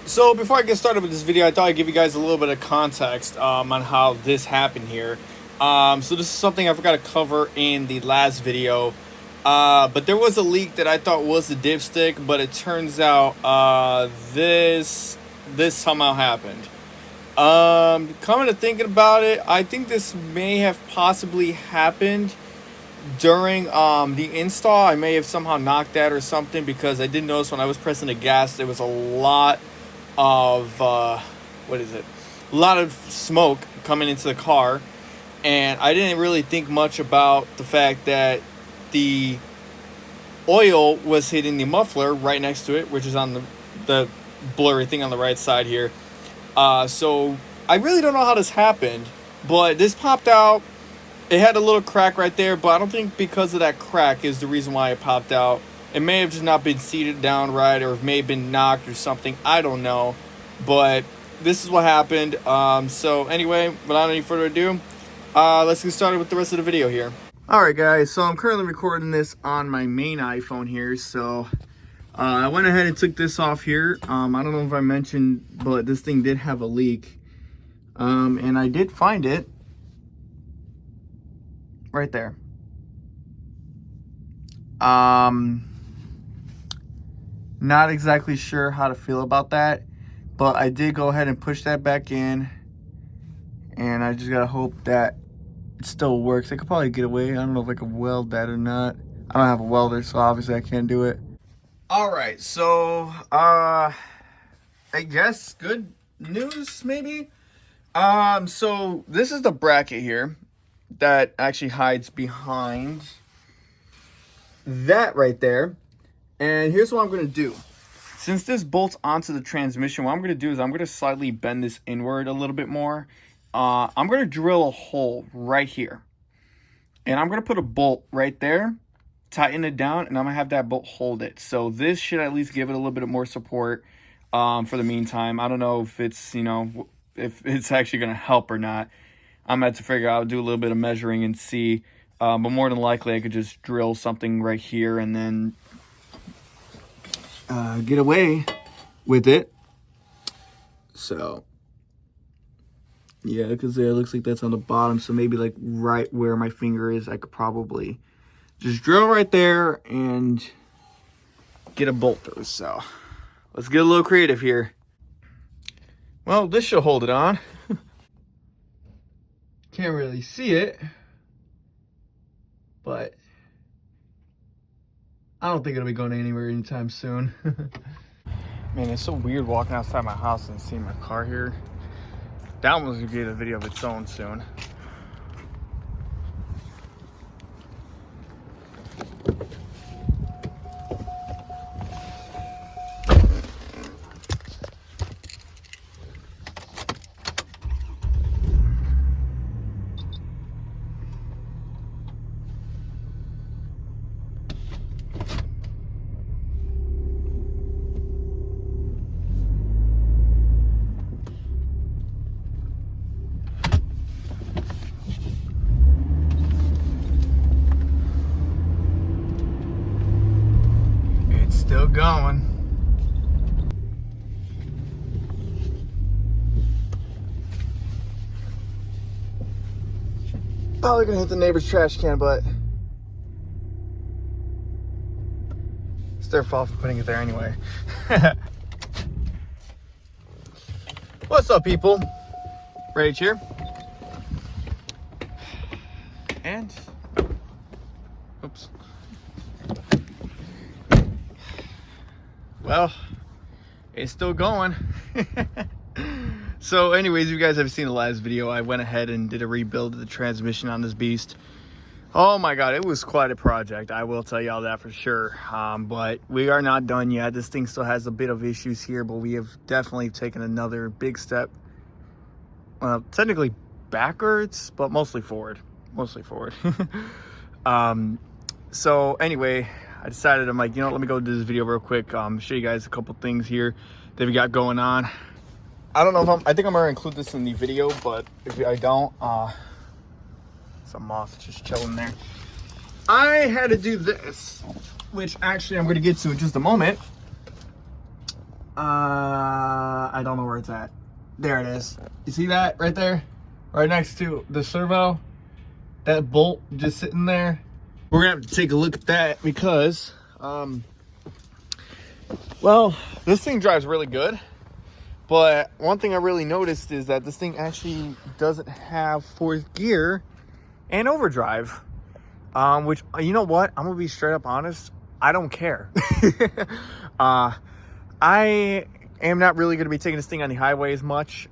So before I get started with this video, I thought I'd give you guys a little bit of context on how this happened here. So this is something I forgot to cover in the last video. But there was a leak that I thought was the dipstick, but it turns out this somehow happened. Coming to thinking about it, I think this may have possibly happened during the install. I may have somehow knocked that or something, because I did notice when I was pressing the gas there was a lot of a lot of smoke coming into the car, and I didn't really think much about the fact that the oil was hitting the muffler right next to it, which is on the blurry thing on the right side here. So I really don't know how this happened, but this popped out. It had a little crack right there, but I don't think because of that crack is the reason why it popped out. It may have just not been seated down right, or it may have been knocked or something. I don't know. But this is what happened. So anyway, without any further ado, let's get started with the rest of the video here. Alright guys, so I'm currently recording this on my main iPhone here. So I went ahead and took this off here. I don't know if I mentioned, but this thing did have a leak. And I did find it right there. Not exactly sure how to feel about that, but I did go ahead and push that back in, and I just gotta hope that it still works. I could probably get away. I don't know if I can weld that or not. I don't have a welder, so obviously I can't do it. All right, so I guess good news maybe. So this is the bracket here that actually hides behind that right there. And here's what I'm going to do. Since this bolts onto the transmission, what I'm going to do is I'm going to slightly bend this inward a little bit more. I'm going to drill a hole right here. And I'm going to put a bolt right there, tighten it down, and I'm going to have that bolt hold it. So this should at least give it a little bit more support for the meantime. I don't know if it's, if it's actually going to help or not. I'm going to have to figure out, do a little bit of measuring and see. But more than likely, I could just drill something right here and then get away with it. So yeah, because it looks like that's on the bottom, so maybe like right where my finger is, I could probably just drill right there and get a bolt through. So let's get a little creative here. Well, this should hold it on. Can't really see it, but I don't think it'll be going anywhere anytime soon. Man, it's so weird walking outside my house and seeing my car here. That one's gonna get a video of its own soon. Still going. Probably gonna hit the neighbor's trash can, but it's their fault for putting it there anyway. What's up, people? Rage here. And oops. Well, it's still going. So anyways, you guys have seen the last video. I went ahead and did a rebuild of the transmission on this beast. Oh my god, it was quite a project, I will tell y'all that for sure. But we are not done yet. This thing still has a bit of issues here, but we have definitely taken another big step. Technically backwards, but mostly forward. So anyway, I decided, I'm like, let me go do this video real quick. Show you guys a couple things here that we got going on. I don't know if I think I'm gonna include this in the video, but if I don't, some moth just chilling there. I had to do this, which actually I'm gonna get to in just a moment. I don't know where it's at. There it is. You see that right there? Right next to the servo. That bolt just sitting there. We're gonna have to take a look at that because, well, this thing drives really good. But one thing I really noticed is that this thing actually doesn't have fourth gear and overdrive. Which, you know what? I'm gonna be straight up honest. I don't care. I am not really gonna be taking this thing on the highway as much.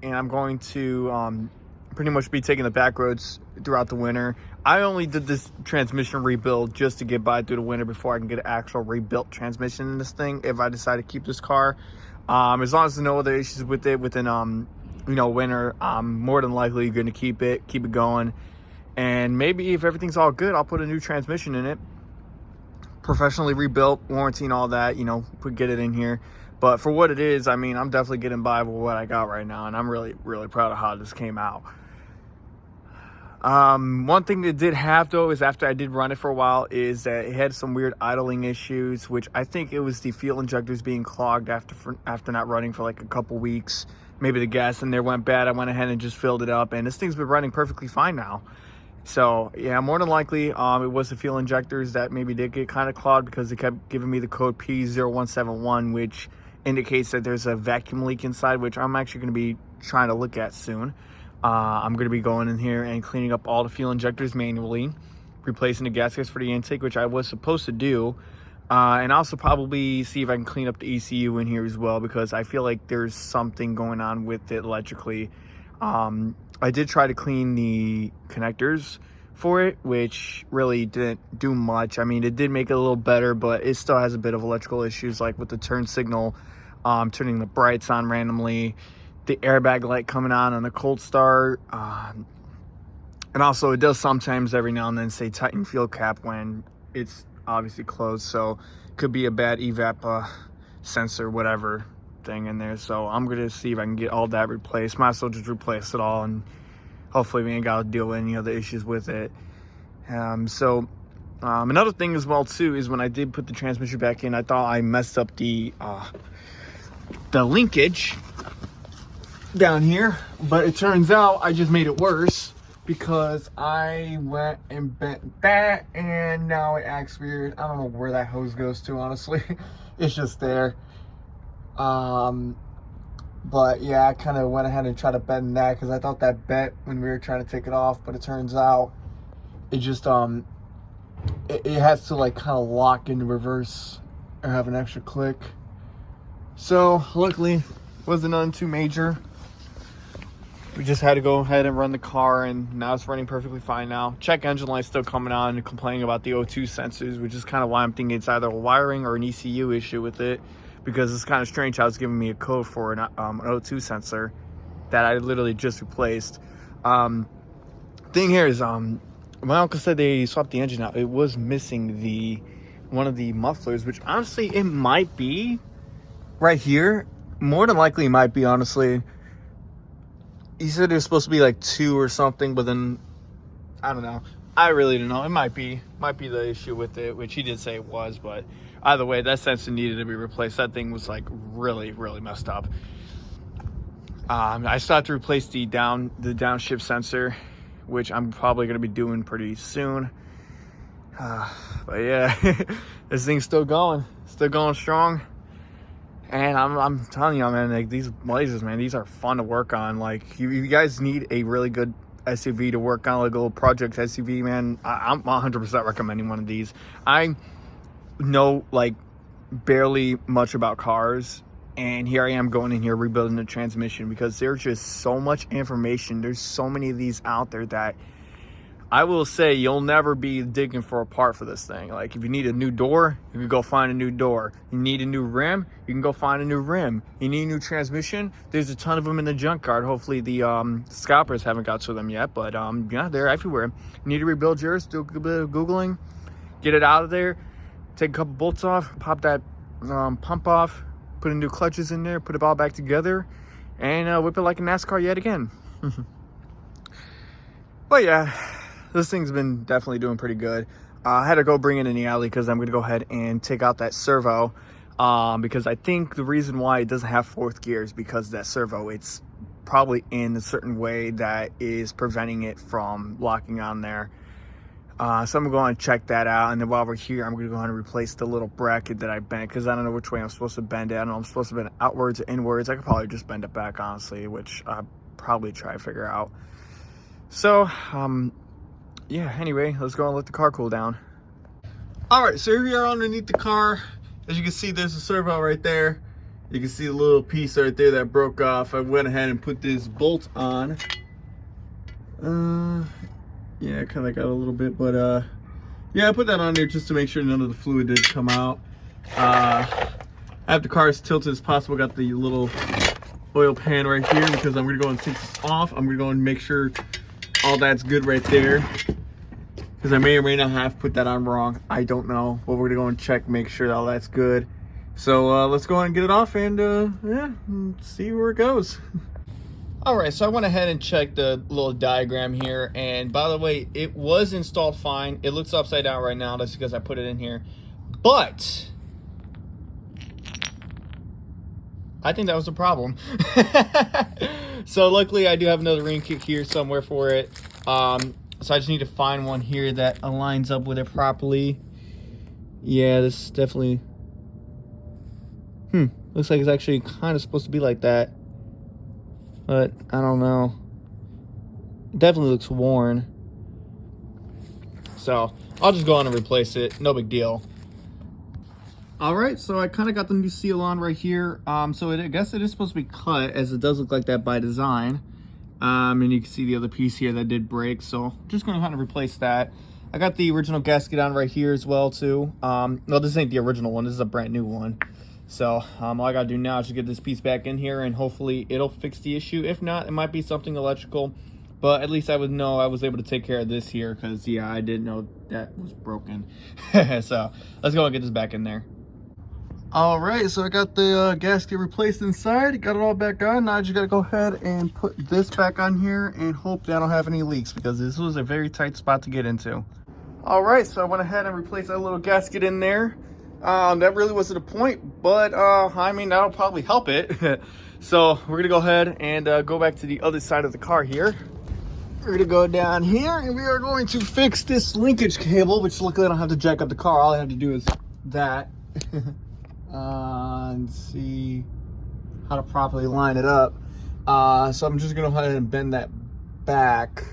And I'm going to pretty much be taking the back roads throughout the winter. I only did this transmission rebuild just to get by through the winter before I can get an actual rebuilt transmission in this thing if I decide to keep this car. As long as there's no other issues with it within you know, winter, I'm more than likely going to keep it going. And maybe if everything's all good, I'll put a new transmission in it, professionally rebuilt, warranty and all that, you know, get it in here. But for what it is, I mean, I'm definitely getting by with what I got right now, and I'm really proud of how this came out. One thing that did have, though, is after I did run it for a while, is that it had some weird idling issues, which I think it was the fuel injectors being clogged after not running for like a couple weeks. Maybe the gas in there went bad. I went ahead and just filled it up, and this thing's been running perfectly fine now. So yeah, more than likely, it was the fuel injectors that maybe did get kind of clogged because they kept giving me the code P0171, which indicates that there's a vacuum leak inside, which I'm actually going to be trying to look at soon. I'm going to be going in here and cleaning up all the fuel injectors manually, replacing the gaskets for the intake, which I was supposed to do, and also probably see if I can clean up the ECU in here as well, because I feel like there's something going on with it electrically. I did try to clean the connectors for it, which really didn't do much. I mean, it did make it a little better, but it still has a bit of electrical issues, like with the turn signal, turning the brights on randomly, the airbag light coming on the cold start, and also it does sometimes every now and then say tighten fuel cap when it's obviously closed, so it could be a bad evap sensor, whatever thing in there. So I'm gonna see if I can get all that replaced. Might as well just replace it all, and hopefully we ain't gotta deal with any other issues with it. Another thing as well too is when I did put the transmission back in, I thought I messed up the linkage down here, but it turns out I just made it worse because I went and bent that, and now it acts weird. I don't know where that hose goes to, honestly. It's just there. But yeah, I kind of went ahead and tried to bend that because I thought that bent when we were trying to take it off, but it turns out it just it has to like kind of lock into reverse or have an extra click. So luckily wasn't nothing too major. We just had to go ahead and run the car, and now it's running perfectly fine now. Check engine light's still coming on and complaining about the O2 sensors, which is kind of why I'm thinking it's either a wiring or an ECU issue with it, because it's kind of strange how it's giving me a code for an O2 sensor that I literally just replaced. Thing here is, my uncle said they swapped the engine out. It was missing one of the mufflers, which honestly it might be right here. More than likely it might be, honestly. He said there's supposed to be like 2 or something, but then I don't know. I really don't know. It might be the issue with it, which he did say it was, but either way, that sensor needed to be replaced. That thing was like really messed up. I still have to replace the downshift sensor, which I'm probably going to be doing pretty soon. But yeah, this thing's still going strong. And I'm telling you, man, like these Blazers, man, these are fun to work on. Like, you guys need a really good SUV to work on, like a little project SUV, man. I'm 100% recommending one of these. I know like barely much about cars, and here I am going in here rebuilding the transmission because there's just so much information. There's so many of these out there that I will say you'll never be digging for a part for this thing. Like, if you need a new door, you can go find a new door. You need a new rim, you can go find a new rim. You need a new transmission, there's a ton of them in the junkyard. Hopefully the scalpers haven't got to them yet, but yeah, they're everywhere. You need to rebuild yours, do a bit of Googling, get it out of there, take a couple bolts off, pop that pump off, put in new clutches in there, put it all back together, and whip it like a NASCAR yet again. But yeah, this thing's been definitely doing pretty good. I had to go bring it in the alley because I'm going to go ahead and take out that servo. because I think the reason why it doesn't have fourth gear is because that servo, it's probably in a certain way that is preventing it from locking on there. So I'm going to check that out, and then while we're here, I'm going to go ahead and replace the little bracket that I bent, because I don't know which way I'm supposed to bend it. I don't know if I'm supposed to bend it outwards or inwards. I could probably just bend it back, honestly, which I'll probably try to figure out. So, yeah, anyway, let's go and let the car cool down. All right, so here we are underneath the car. As you can see, there's a servo right there. You can see the little piece right there that broke off. I went ahead and put this bolt on. Yeah, kind of got a little bit, but yeah, I put that on there just to make sure none of the fluid did come out. I have the car as tilted as possible. Got the little oil pan right here because I'm gonna go and take this off. I'm gonna go and make sure all that's good right there, because I may or may not have put that on wrong. I don't know, but we're gonna go and check, make sure that all that's good. So let's go ahead and get it off and yeah, see where it goes. All right, so I went ahead and checked the little diagram here, and by the way, it was installed fine. It looks upside down right now. That's because I put it in here, but I think that was the problem. So luckily I do have another ring kit here somewhere for it. So I just need to find one here that aligns up with it properly. Yeah, this is definitely, looks like it's actually kind of supposed to be like that, but I don't know. It definitely looks worn. So I'll just go on and replace it. No big deal. All right, so I kind of got the new seal on right here. So I guess it is supposed to be cut, as it does look like that by design. And you can see the other piece here that did break. So I'm just going to kind of replace that. I got the original gasket on right here as well too. No, this ain't the original one. This is a brand new one. So all I gotta do now is just get this piece back in here, and hopefully it'll fix the issue. If not, it might be something electrical, but at least I would know I was able to take care of this here, because yeah, I didn't know that was broken. So let's go and get this back in there. All right, so I got the gasket replaced inside, got it all back on. Now I just gotta go ahead and put this back on here and hope that I don't have any leaks, because this was a very tight spot to get into. All right, so I went ahead and replaced that little gasket in there. That really wasn't a point, but I mean, that'll probably help it. So we're gonna go ahead and go back to the other side of the car here. We're gonna go down here, and we are going to fix this linkage cable, which luckily I don't have to jack up the car. All I have to do is that. And see how to properly line it up. So I'm just gonna go ahead and bend that back.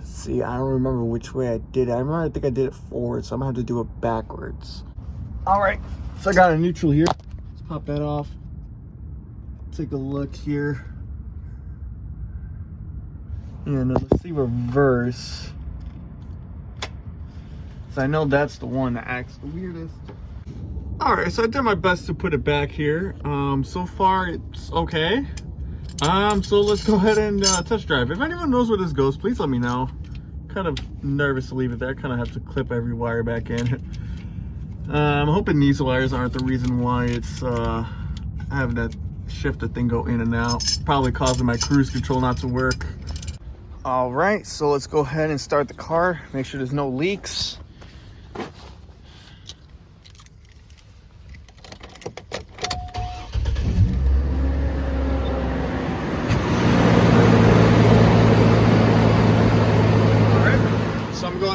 See, I don't remember which way I did it. I think I did it forward, so I'm gonna have to do it backwards. All right, so I got a neutral here. Let's pop that off. Take a look here. And let's see reverse. So I know that's the one that acts the weirdest. All right, so I did my best to put it back here. So far it's okay. So let's go ahead and test drive. If anyone knows where this goes, please let me know. Kind of nervous to leave it there. I kind of have to clip every wire back in. I'm hoping these wires aren't the reason why it's having that shifter thing go in and out. Probably causing my cruise control not to work. All right, so let's go ahead and start the car. Make sure there's no leaks.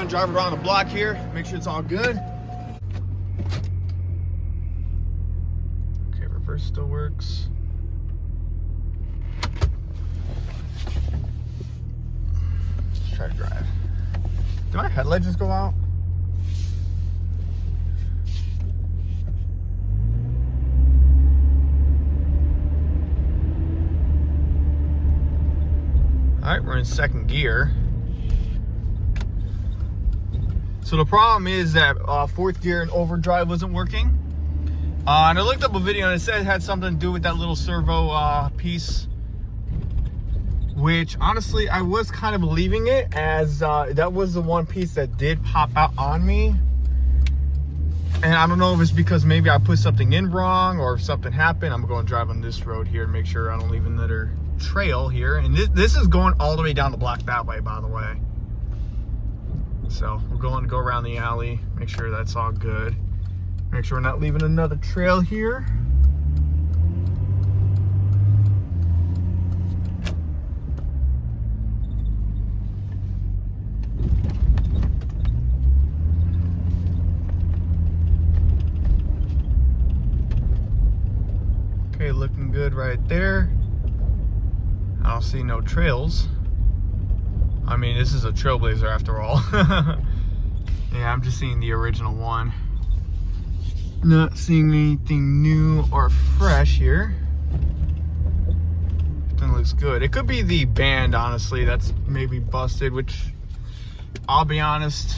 Drive around the block here, make sure it's all good. Okay, reverse still works. Let's try to drive. Did my headlight just go out? All right, we're in second gear. So the problem is that fourth gear and overdrive wasn't working. And I looked up a video and it said it had something to do with that little servo piece, which honestly I was kind of believing it, as that was the one piece that did pop out on me. And I don't know if it's because maybe I put something in wrong or if something happened. I'm going to drive on this road here and make sure I don't leave another trail here. And this is going all the way down the block that way, by the way. So we're going to go around the alley, make sure that's all good. Make sure we're not leaving another trail here. Okay, looking good right there. I don't see no trails. I mean, this is a Trailblazer after all. Yeah, I'm just seeing the original one. Not seeing anything new or fresh here. Everything looks good. It could be the band, honestly, that's maybe busted, which I'll be honest,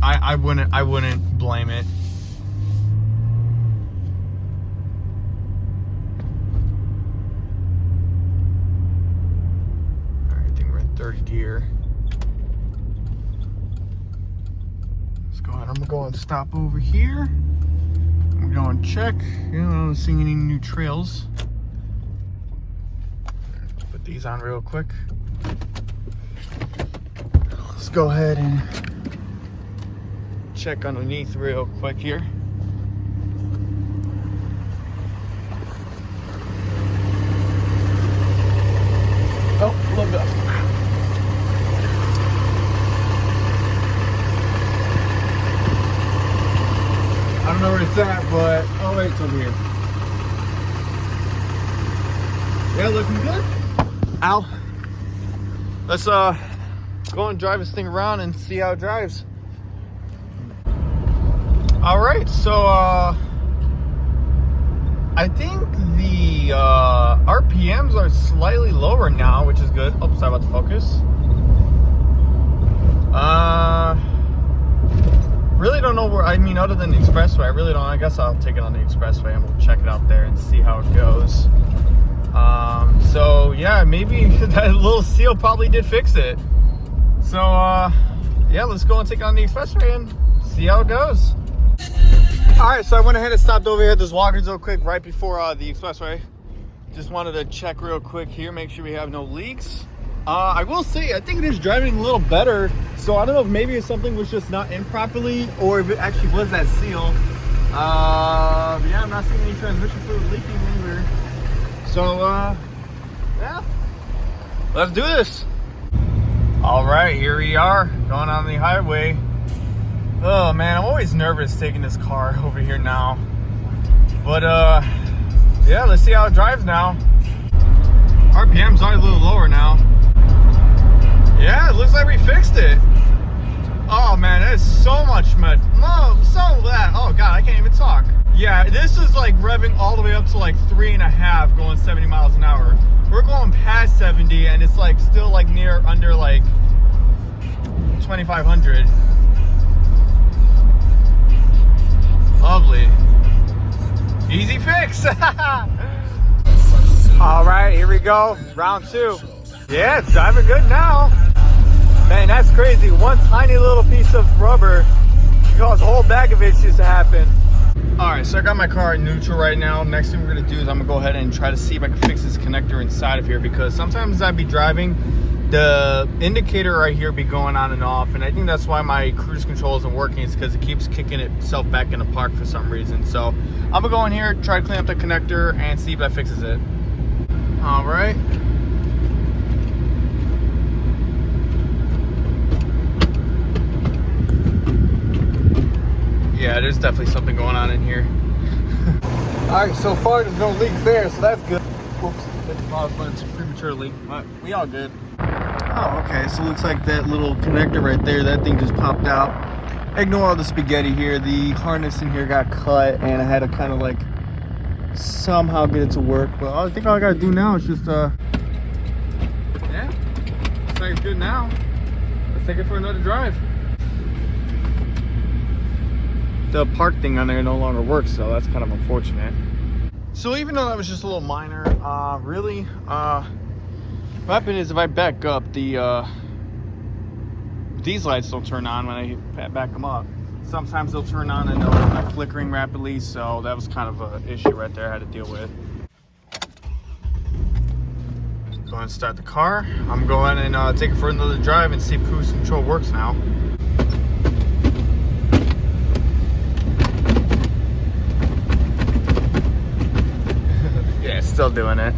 I wouldn't blame it. Alright, I think we're in 30 gear. Let's go ahead. I'm gonna go and stop over here. I'm going to check. You know, I'm not seeing any new trails. Put these on real quick. Let's go ahead and check underneath real quick here. Oh, a little bit. I don't know where it's at, but oh wait, it's over here. Yeah, looking good. Ow. Let's go and drive this thing around and see how it drives. All right, so I think the RPMs are slightly lower now, which is good. Oh, sorry about the focus. Really don't know where, I mean, other than the expressway, I really don't. I guess I'll take it on the expressway and we'll check it out there and see how it goes. So yeah, maybe that little seal probably did fix it. So yeah, let's go and take it on the expressway and see how it goes. All right, so I went ahead and stopped over here at this Walgreens real quick right before the expressway. Just wanted to check real quick here, make sure we have no leaks. I will say, I think it is driving a little better. So I don't know if maybe if something was just not in properly or if it actually was that seal. Yeah, I'm not seeing any transmission fluid leaking anywhere. So, yeah, let's do this. All right, here we are going on the highway. Oh man, I'm always nervous taking this car over here now. But yeah, let's see how it drives now. RPMs are a little lower now. Yeah, it looks like we fixed it. Oh man, that is so much mud. No, so that. Oh god, I can't even talk. Yeah, this is like revving all the way up to like 3.5, going 70 miles an hour. We're going past 70, and it's like still like near under like 2,500. Lovely. Easy fix. All right, here we go. Round 2. Yeah, it's driving good now. Man, that's crazy. One tiny little piece of rubber can cause a whole bag of issues to happen. All right, so I got my car in neutral right now. Next thing we're gonna do is I'm gonna go ahead and try to see if I can fix this connector inside of here, because sometimes I'd be driving, the indicator right here be going on and off, and I think that's why my cruise control isn't working. It's because it keeps kicking itself back into park for some reason. So I'm gonna go in here, try to clean up the connector and see if that fixes it. All right. Yeah, there's definitely something going on in here. All right, so far there's no leaks there, so that's good. Whoops, hit the pause button prematurely, but we all good. Oh, okay, so it looks like that little connector right there, that thing just popped out. Ignore all the spaghetti here. The harness in here got cut, and I had to kind of like somehow get it to work. But I think all I gotta do now is just, yeah, looks like it's good now. Let's take it for another drive. The park thing on there no longer works, so that's kind of unfortunate. So even though that was just a little minor, really, what happened is if I back up, these lights don't turn on when I back them up. Sometimes they'll turn on and they'll start flickering rapidly, so that was kind of an issue right there I had to deal with. Go ahead and start the car. I'm going and take it for another drive and see if cruise control works now. still doing it.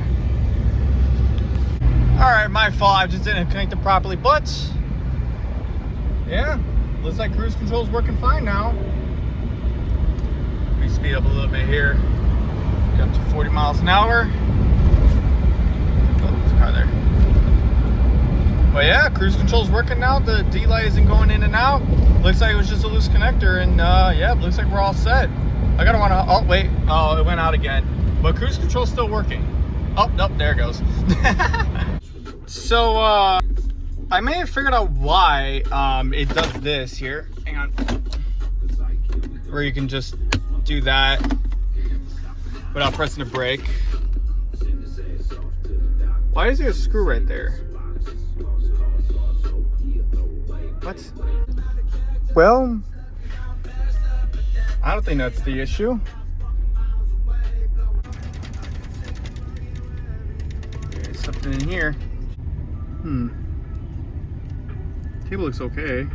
Alright, my fault. I just didn't connect it properly, but yeah, looks like cruise control is working fine now. Let me speed up a little bit here. Got to 40 miles an hour. Oh, there's a car there. But yeah, cruise control is working now. The D-light isn't going in and out. Looks like it was just a loose connector, and yeah, looks like we're all set. I gotta wanna, oh wait, oh, it went out again. But cruise control's still working. Oh, nope, there it goes. So, I may have figured out why it does this here. Hang on. Where you can just do that without pressing the brake. Why is there a screw right there? What? Well, I don't think that's the issue. There's something in here. Table looks okay.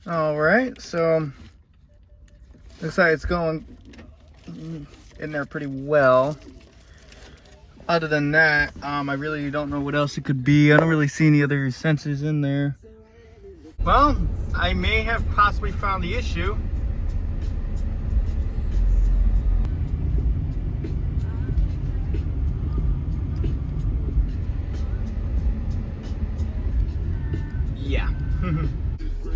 All right, so looks like it's going in there pretty well. Other than that, I really don't know what else it could be. I don't really see any other sensors in there. Well, I may have possibly found the issue. Yeah.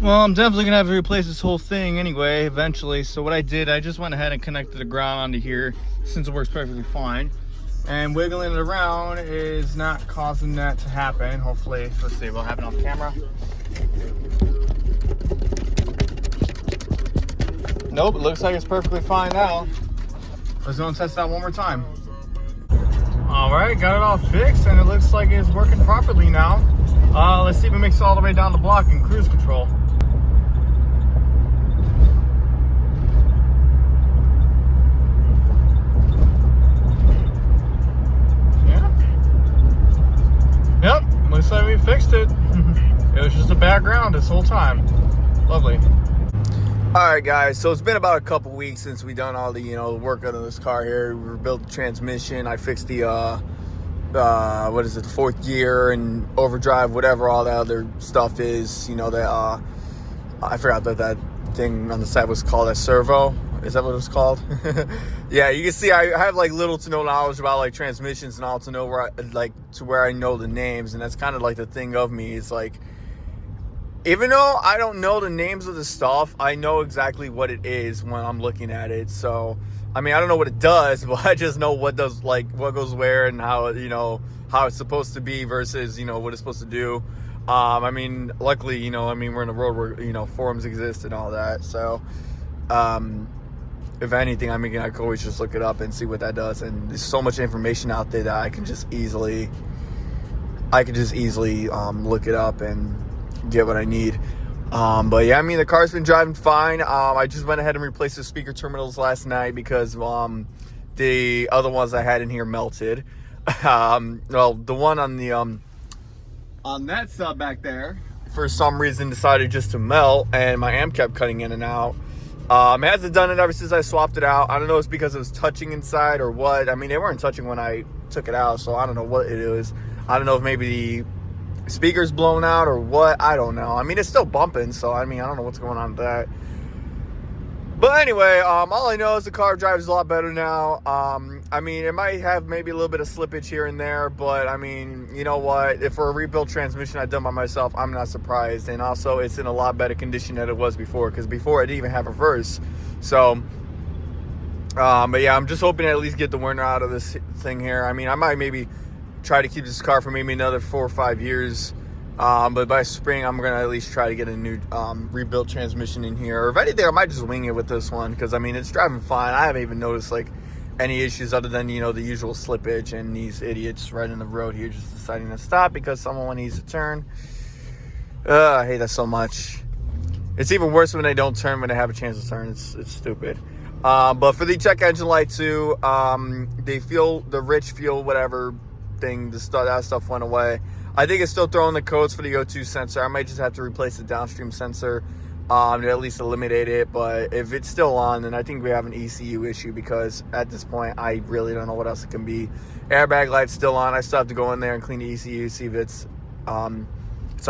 Well, I'm definitely gonna have to replace this whole thing anyway, eventually. So what I did, I just went ahead and connected the ground onto here, since it works perfectly fine. And wiggling it around is not causing that to happen. Hopefully, let's see, we'll have it on camera. Nope, it looks like it's perfectly fine now. Let's go and test it out one more time. All right, got it all fixed, and it looks like it's working properly now. Let's see if it makes it all the way down the block in cruise control. Yep, looks like we fixed it. It was just a background this whole time. Lovely. All right, guys, so it's been about a couple weeks since we done all the, work on this car here. We rebuilt the transmission. I fixed the, what is it, the fourth gear and overdrive, whatever all that other stuff is. I forgot that thing on the side was called a servo. Is that what it was called? Yeah, you can see I have like little to no knowledge about like transmissions and all to know where I know the names, and that's kind of like the thing of me. It's like, even though I don't know the names of the stuff, I know exactly what it is when I'm looking at it. So, I mean, I don't know what it does, but I just know what does, like, what goes where and how, how it's supposed to be versus, what it's supposed to do. I mean, luckily, we're in a world where, forums exist and all that. So, if anything, I mean, I could always just look it up and see what that does. And there's so much information out there that I can just easily look it up and get what I need. But yeah, I mean, the car's been driving fine. I just went ahead and replaced the speaker terminals last night because the other ones I had in here melted. Well, the one on the on that sub back there, for some reason, decided just to melt, and my amp kept cutting in and out. It hasn't done it ever since I swapped it out. I don't know if it's because it was touching inside or what. I mean, they weren't touching when I took it out, so I don't know what it is. I don't know if maybe the speaker's blown out or what. I don't know. I mean, it's still bumping, so I mean, I don't know what's going on with that. But anyway, all I know is the car drives a lot better now. I mean, it might have maybe a little bit of slippage here and there, but I mean, you know what? If for a rebuilt transmission I've done by myself, I'm not surprised. And also, it's in a lot better condition than it was before, because before it didn't even have reverse. So, but yeah, I'm just hoping to at least get the winter out of this thing here. I mean, I might maybe try to keep this car for maybe another 4 or 5 years. But by spring, I'm going to at least try to get a new rebuilt transmission in here. Or if anything, I might just wing it with this one, because, I mean, it's driving fine. I haven't even noticed, like, any issues other than, you know, the usual slippage and these idiots right in the road here just deciding to stop because someone needs to turn. I hate that so much. It's even worse when they don't turn when they have a chance to turn. It's stupid. But for the check engine light too, they feel the rich fuel whatever thing, that stuff went away. I think it's still throwing the codes for the O2 sensor. I might just have to replace the downstream sensor to at least eliminate it. But if it's still on, then I think we have an ECU issue, because at this point I really don't know what else it can be. Airbag light's still on. I still have to go in there and clean the ECU, see if it's something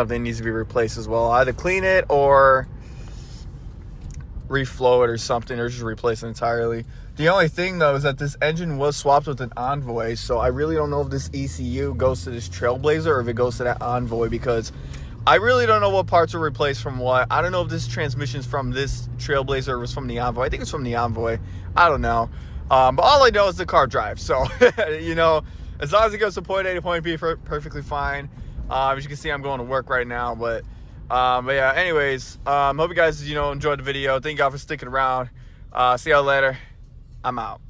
that needs to be replaced as well. Either clean it or reflow it or something, or just replace it entirely. The only thing though is that this engine was swapped with an Envoy, so I really don't know if this ECU goes to this Trailblazer or if it goes to that Envoy, because I really don't know what parts are replaced from what. I don't know if this transmission is from this Trailblazer or was from the Envoy. I think it's from the Envoy. I don't know. But all I know is the car drives. So, you know, as long as it goes from point A to point B, perfectly fine. As you can see, I'm going to work right now. But yeah, anyways, hope you guys, you know, enjoyed the video. Thank y'all for sticking around. See y'all later. I'm out.